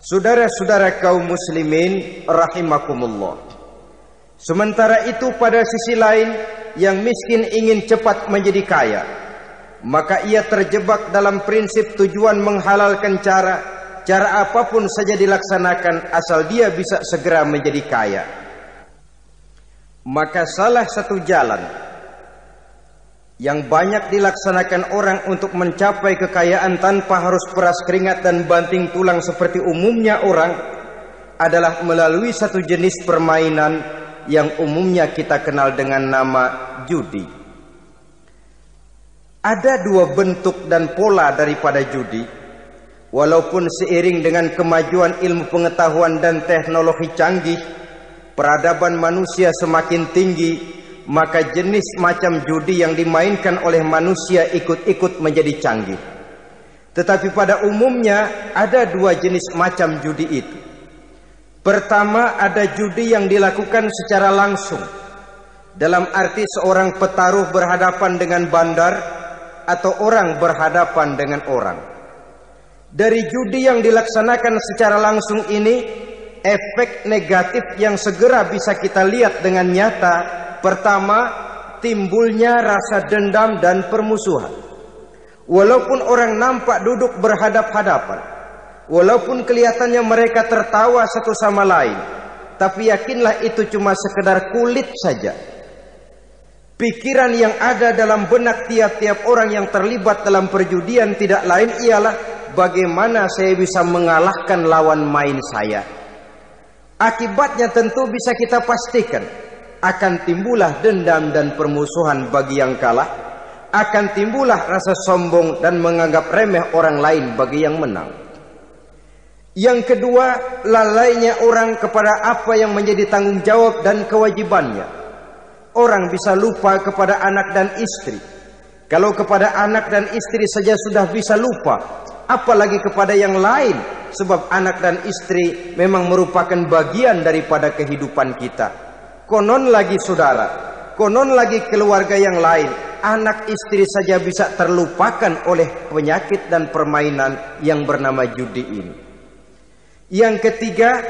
Saudara-saudara kaum muslimin rahimakumullah. Sementara itu pada sisi lain, yang miskin ingin cepat menjadi kaya, maka ia terjebak dalam prinsip tujuan menghalalkan cara apapun saja dilaksanakan asal dia bisa segera menjadi kaya. Maka salah satu jalan yang banyak dilaksanakan orang untuk mencapai kekayaan tanpa harus peras keringat dan banting tulang seperti umumnya orang adalah melalui satu jenis permainan yang umumnya kita kenal dengan nama judi. Ada dua bentuk dan pola daripada judi. Walaupun seiring dengan kemajuan ilmu pengetahuan dan teknologi canggih, peradaban manusia semakin tinggi, maka jenis macam judi yang dimainkan oleh manusia ikut-ikut menjadi canggih. Tetapi pada umumnya ada dua jenis macam judi itu. Pertama, ada judi yang dilakukan secara langsung, dalam arti seorang petaruh berhadapan dengan bandar atau orang berhadapan dengan orang. Dari judi yang dilaksanakan secara langsung ini, efek negatif yang segera bisa kita lihat dengan nyata. Pertama, timbulnya rasa dendam dan permusuhan. Walaupun orang nampak duduk berhadap-hadapan, walaupun kelihatannya mereka tertawa satu sama lain, tapi yakinlah itu cuma sekedar kulit saja. Pikiran yang ada dalam benak tiap-tiap orang yang terlibat dalam perjudian tidak lain ialah bagaimana saya bisa mengalahkan lawan main saya. Akibatnya tentu bisa kita pastikan akan timbullah dendam dan permusuhan bagi yang kalah, akan timbullah rasa sombong dan menganggap remeh orang lain bagi yang menang. Yang kedua, lalainya orang kepada apa yang menjadi tanggung jawab dan kewajibannya. Orang bisa lupa kepada anak dan istri. Kalau kepada anak dan istri saja sudah bisa lupa, apalagi kepada yang lain, sebab anak dan istri memang merupakan bagian daripada kehidupan kita. Konon lagi saudara, konon lagi keluarga yang lain, anak istri saja bisa terlupakan oleh penyakit dan permainan yang bernama judi ini. Yang ketiga,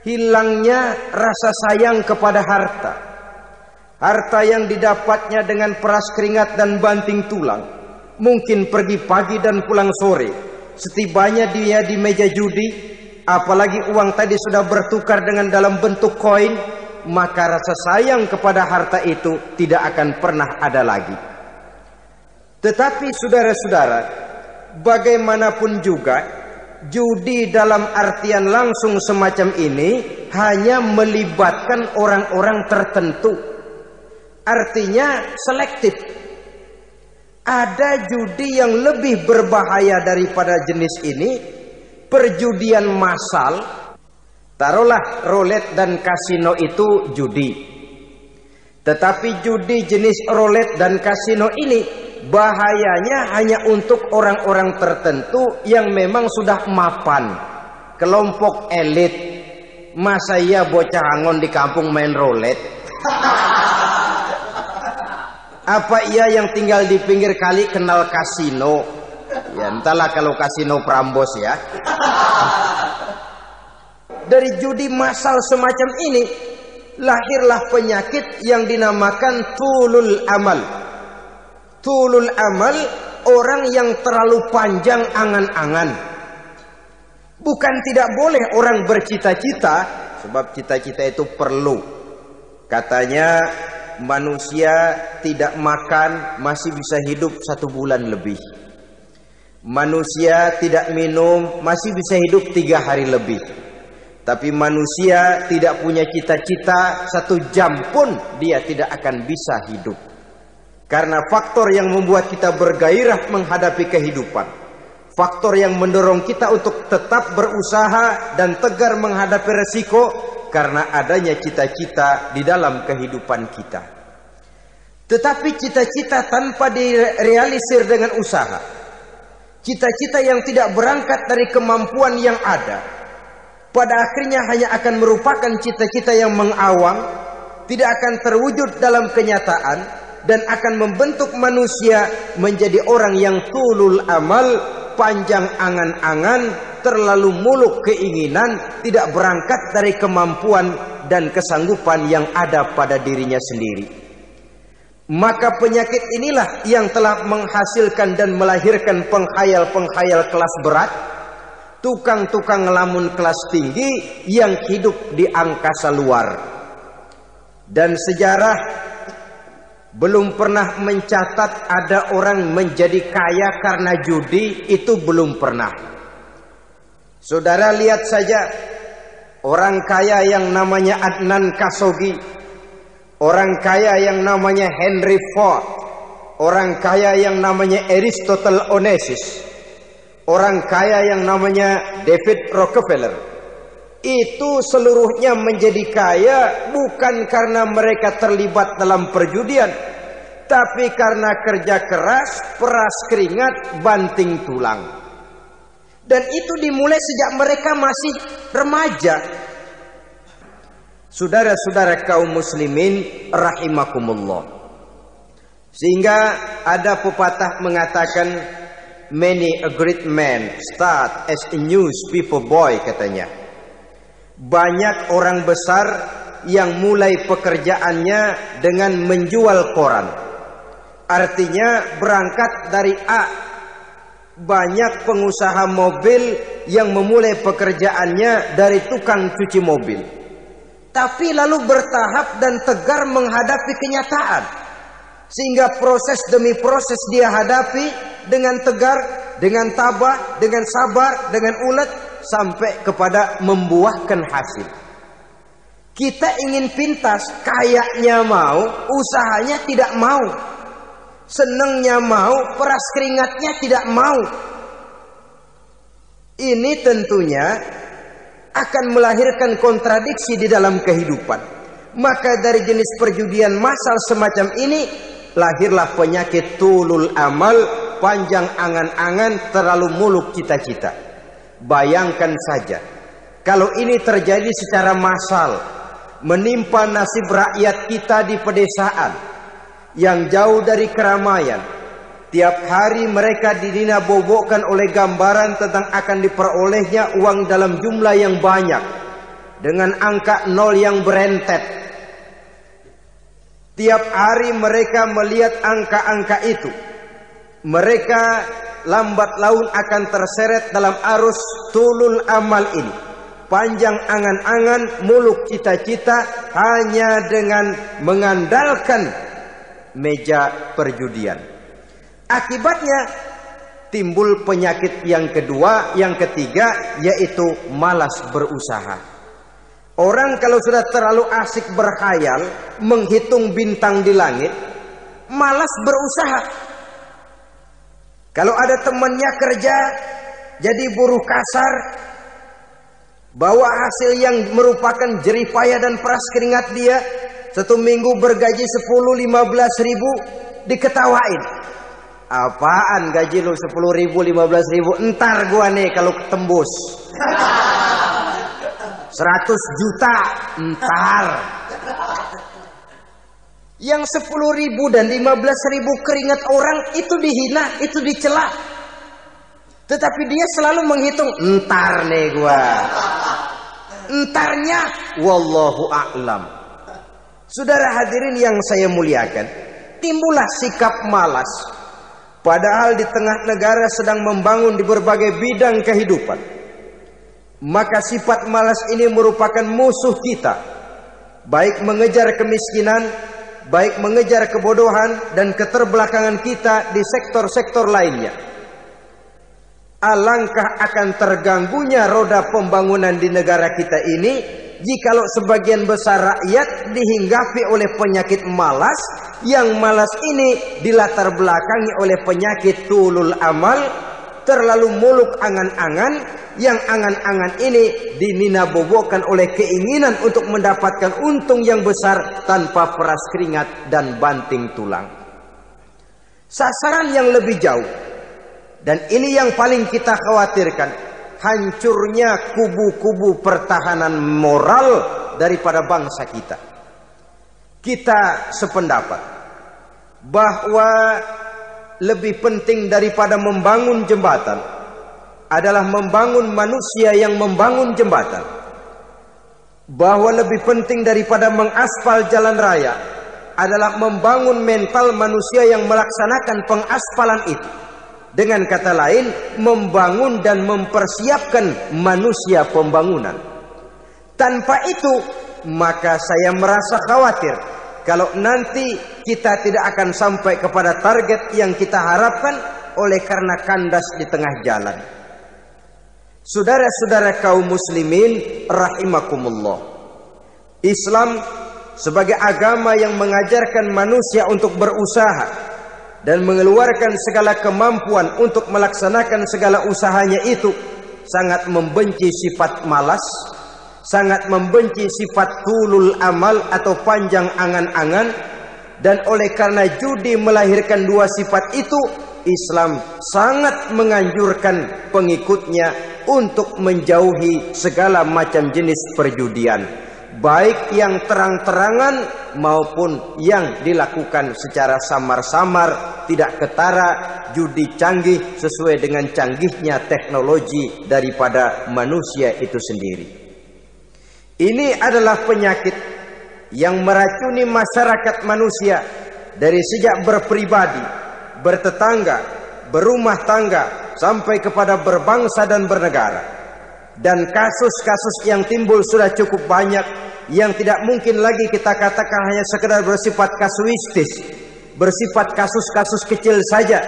hilangnya rasa sayang kepada harta. Harta yang didapatnya dengan peras keringat dan banting tulang. Mungkin pergi pagi dan pulang sore. Setibanya dia di meja judi, apalagi uang tadi sudah bertukar dengan dalam bentuk koin, maka rasa sayang kepada harta itu tidak akan pernah ada lagi. Tetapi saudara-saudara, bagaimanapun juga, judi dalam artian langsung semacam ini hanya melibatkan orang-orang tertentu. Artinya selektif. Ada judi yang lebih berbahaya daripada jenis ini, perjudian massal. Taruhlah roulette dan kasino itu judi. Tetapi judi jenis roulette dan kasino ini bahayanya hanya untuk orang-orang tertentu yang memang sudah mapan, kelompok elit. Masa iya bocah angon di kampung main roulette? Apa ia yang tinggal di pinggir kali kenal kasino? Ya entahlah kalau kasino Prambos ya. Dari judi massal semacam ini lahirlah penyakit yang dinamakan tulul amal. Tulul amal, orang yang terlalu panjang angan-angan. Bukan tidak boleh orang bercita-cita, sebab cita-cita itu perlu. Katanya manusia tidak makan masih bisa hidup 1 bulan lebih. Manusia tidak minum masih bisa hidup 3 hari lebih. Tapi manusia tidak punya cita-cita 1 jam pun dia tidak akan bisa hidup. Karena faktor yang membuat kita bergairah menghadapi kehidupan, faktor yang mendorong kita untuk tetap berusaha dan tegar menghadapi resiko, karena adanya cita-cita di dalam kehidupan kita. Tetapi cita-cita tanpa direalisir dengan usaha, cita-cita yang tidak berangkat dari kemampuan yang ada, pada akhirnya hanya akan merupakan cita-cita yang mengawang, tidak akan terwujud dalam kenyataan, dan akan membentuk manusia menjadi orang yang tulul amal, panjang angan-angan, terlalu muluk keinginan, tidak berangkat dari kemampuan dan kesanggupan yang ada pada dirinya sendiri. Maka penyakit inilah yang telah menghasilkan dan melahirkan penghayal-penghayal kelas berat, tukang-tukang ngelamun kelas tinggi yang hidup di angkasa luar. Dan sejarah belum pernah mencatat ada orang menjadi kaya karena judi, itu belum pernah. Saudara lihat saja orang kaya yang namanya Adnan Khashoggi, orang kaya yang namanya Henry Ford, orang kaya yang namanya Aristotle Onassis, orang kaya yang namanya David Rockefeller. Itu seluruhnya menjadi kaya bukan karena mereka terlibat dalam perjudian, tapi karena kerja keras, peras keringat, banting tulang. Dan itu dimulai sejak mereka masih remaja. Saudara-saudara kaum muslimin rahimakumullah. Sehingga ada pepatah mengatakan, many a great man start as a newspaper boy, katanya. Banyak orang besar yang mulai pekerjaannya dengan menjual koran. Artinya berangkat dari A. Banyak pengusaha mobil yang memulai pekerjaannya dari tukang cuci mobil, tapi lalu bertahap dan tegar menghadapi kenyataan, sehingga proses demi proses dia hadapi dengan tegar, dengan tabah, dengan sabar, dengan ulet, sampai kepada membuahkan hasil. Kita ingin pintas, kayaknya mau, usahanya tidak mau, senangnya mau, peras keringatnya tidak mau. Ini tentunya akan melahirkan kontradiksi di dalam kehidupan. Maka dari jenis perjudian massal semacam ini lahirlah penyakit tulul amal, panjang angan-angan, terlalu muluk cita-cita. Bayangkan saja kalau ini terjadi secara massal, menimpa nasib rakyat kita di pedesaan yang jauh dari keramaian. Tiap hari mereka didina-bobokkan oleh gambaran tentang akan diperolehnya uang dalam jumlah yang banyak, dengan angka nol yang berentet. Tiap hari mereka melihat angka-angka itu. Mereka lambat laun akan terseret dalam arus tulul amal ini. Panjang angan-angan, muluk cita-cita, hanya dengan mengandalkan meja perjudian. Akibatnya timbul penyakit yang kedua, yang ketiga, yaitu malas berusaha. Orang kalau sudah terlalu asik berkhayal, menghitung bintang di langit, malas berusaha. Kalau ada temannya kerja jadi buruh kasar, bawa hasil yang merupakan jeripaya dan peras keringat dia, satu minggu bergaji 10-15 ribu, diketawain. Apaan gaji lu 10 ribu, 15 ribu? Entar gua nih kalau tembus 100 juta, entar. Yang 10 ribu dan 15 ribu keringat orang itu dihina, itu dicela. Tetapi dia selalu menghitung, entar nih gua. Entarnya wallahu a'lam. Saudara hadirin yang saya muliakan, timbullah sikap malas. Padahal di tengah negara sedang membangun di berbagai bidang kehidupan. Maka sifat malas ini merupakan musuh kita. Baik mengejar kemiskinan, baik mengejar kebodohan dan keterbelakangan kita di sektor-sektor lainnya. Alangkah akan terganggunya roda pembangunan di negara kita ini jikalau sebagian besar rakyat dihinggapi oleh penyakit malas, yang malas ini dilatar belakangi oleh penyakit tulul amal, terlalu muluk angan-angan, yang angan-angan ini dinina-bobokkan oleh keinginan untuk mendapatkan untung yang besar tanpa peras keringat dan banting tulang. Sasaran yang lebih jauh, dan ini yang paling kita khawatirkan, hancurnya kubu-kubu pertahanan moral daripada bangsa kita. Kita sependapat bahwa lebih penting daripada membangun jembatan, adalah membangun manusia yang membangun jembatan. Bahwa lebih penting daripada mengaspal jalan raya adalah membangun mental manusia yang melaksanakan pengaspalan itu. Dengan kata lain, membangun dan mempersiapkan manusia pembangunan. Tanpa itu, maka saya merasa khawatir kalau nanti kita tidak akan sampai kepada target yang kita harapkan oleh karena kandas di tengah jalan. Saudara-saudara kaum muslimin rahimakumullah, Islam sebagai agama yang mengajarkan manusia untuk berusaha dan mengeluarkan segala kemampuan untuk melaksanakan segala usahanya itu, sangat membenci sifat malas, sangat membenci sifat tulul amal atau panjang angan-angan. Dan oleh karena judi melahirkan dua sifat itu, Islam sangat menganjurkan pengikutnya untuk menjauhi segala macam jenis perjudian, baik yang terang-terangan maupun yang dilakukan secara samar-samar, tidak ketara, judi canggih sesuai dengan canggihnya teknologi daripada manusia itu sendiri. Ini adalah penyakit yang meracuni masyarakat manusia dari sejak berpribadi, bertetangga, berumah tangga, sampai kepada berbangsa dan bernegara. Dan kasus-kasus yang timbul sudah cukup banyak, yang tidak mungkin lagi kita katakan hanya sekedar bersifat kasuistis, bersifat kasus-kasus kecil saja.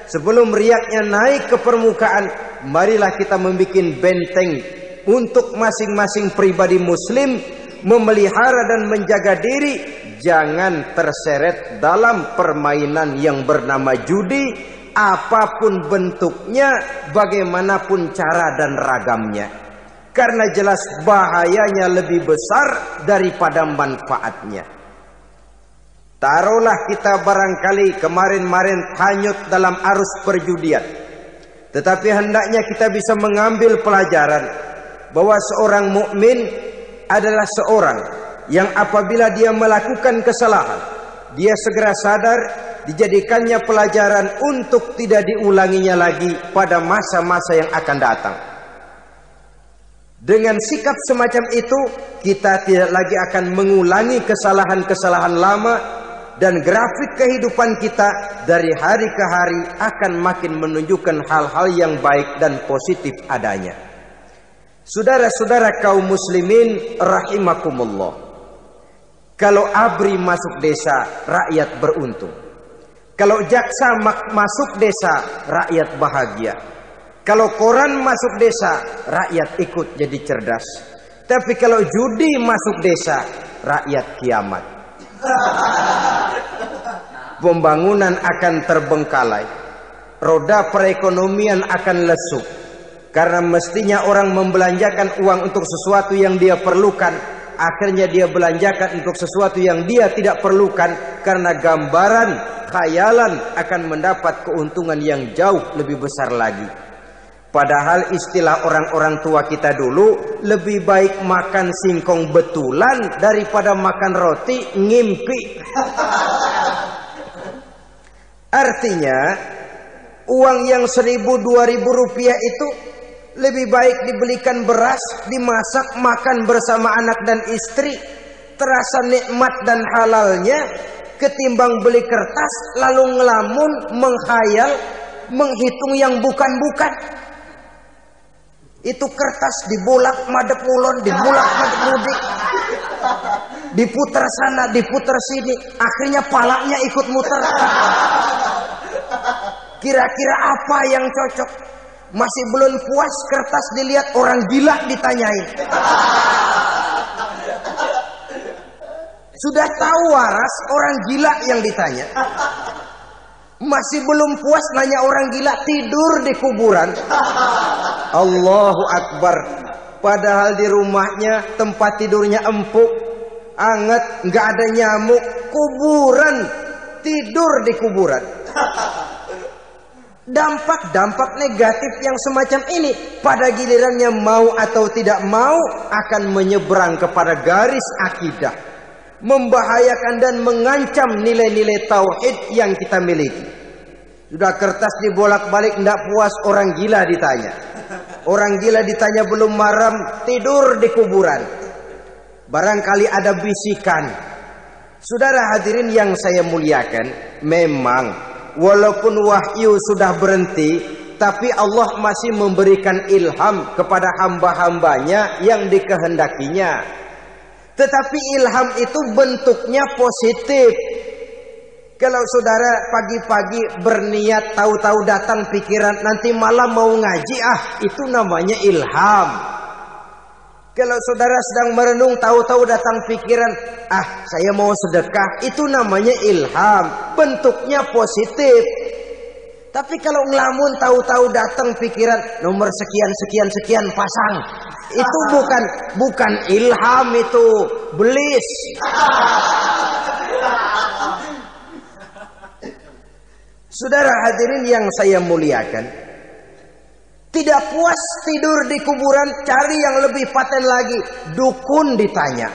Sebelum riaknya naik ke permukaan, marilah kita membuat benteng untuk masing-masing pribadi muslim memelihara dan menjaga diri jangan terseret dalam permainan yang bernama judi, apapun bentuknya, bagaimanapun cara dan ragamnya. Karena jelas bahayanya lebih besar daripada manfaatnya. Taruhlah kita barangkali kemarin-marin hanyut dalam arus perjudian, tetapi hendaknya kita bisa mengambil pelajaran bahwa seorang mukmin adalah seorang yang apabila dia melakukan kesalahan, dia segera sadar, dijadikannya pelajaran untuk tidak diulanginya lagi pada masa-masa yang akan datang. Dengan sikap semacam itu, kita tidak lagi akan mengulangi kesalahan-kesalahan lama, dan grafik kehidupan kita dari hari ke hari akan makin menunjukkan hal-hal yang baik dan positif adanya. Saudara-saudara kaum muslimin rahimakumullah, kalau ABRI masuk desa, rakyat beruntung. Kalau jaksa masuk desa, rakyat bahagia. Kalau koran masuk desa, rakyat ikut jadi cerdas. Tapi kalau judi masuk desa, rakyat kiamat. Pembangunan akan terbengkalai, roda perekonomian akan lesu. Karena mestinya orang membelanjakan uang untuk sesuatu yang dia perlukan, akhirnya dia belanjakan untuk sesuatu yang dia tidak perlukan, karena gambaran, khayalan akan mendapat keuntungan yang jauh lebih besar lagi. Padahal istilah orang-orang tua kita dulu, lebih baik makan singkong betulan daripada makan roti ngimpi. Artinya uang yang 1.000-2.000 rupiah itu lebih baik dibelikan beras, dimasak, makan bersama anak dan istri, terasa nikmat dan halalnya, ketimbang beli kertas lalu ngelamun, menghayal, menghitung yang bukan-bukan. Itu kertas dibolak madep ulon, dibolak madep mudik, diputer sana, diputer sini, akhirnya palanya ikut muter. Kira-kira apa yang cocok? Masih belum puas kertas dilihat, orang gila ditanyain. Sudah tahu waras, orang gila yang ditanya. Masih belum puas nanya orang gila, tidur di kuburan. Allahu Akbar. Padahal di rumahnya tempat tidurnya empuk, anget, nggak ada nyamuk. Kuburan, tidur di kuburan. Dampak-dampak negatif yang semacam ini pada gilirannya mau atau tidak mau akan menyeberang kepada garis akidah, membahayakan dan mengancam nilai-nilai tauhid yang kita miliki. Sudah kertas dibolak-balik, tidak puas, orang gila ditanya. Orang gila ditanya belum maram, tidur di kuburan. Barangkali ada bisikan. Saudara hadirin yang saya muliakan, memang walaupun wahyu sudah berhenti, tapi Allah masih memberikan ilham kepada hamba-hambanya yang dikehendakinya. Tetapi ilham itu bentuknya positif. Kalau saudara pagi-pagi berniat, tahu-tahu datang pikiran nanti malam mau ngaji, itu namanya ilham. Kalau saudara sedang merenung, tahu-tahu datang pikiran, saya mau sedekah, itu namanya ilham, bentuknya positif. Tapi kalau ngelamun, tahu-tahu datang pikiran nomor sekian pasang, itu bukan ilham, itu belis. Saudara hadirin yang saya muliakan, tidak puas tidur di kuburan, cari yang lebih paten lagi, dukun ditanya.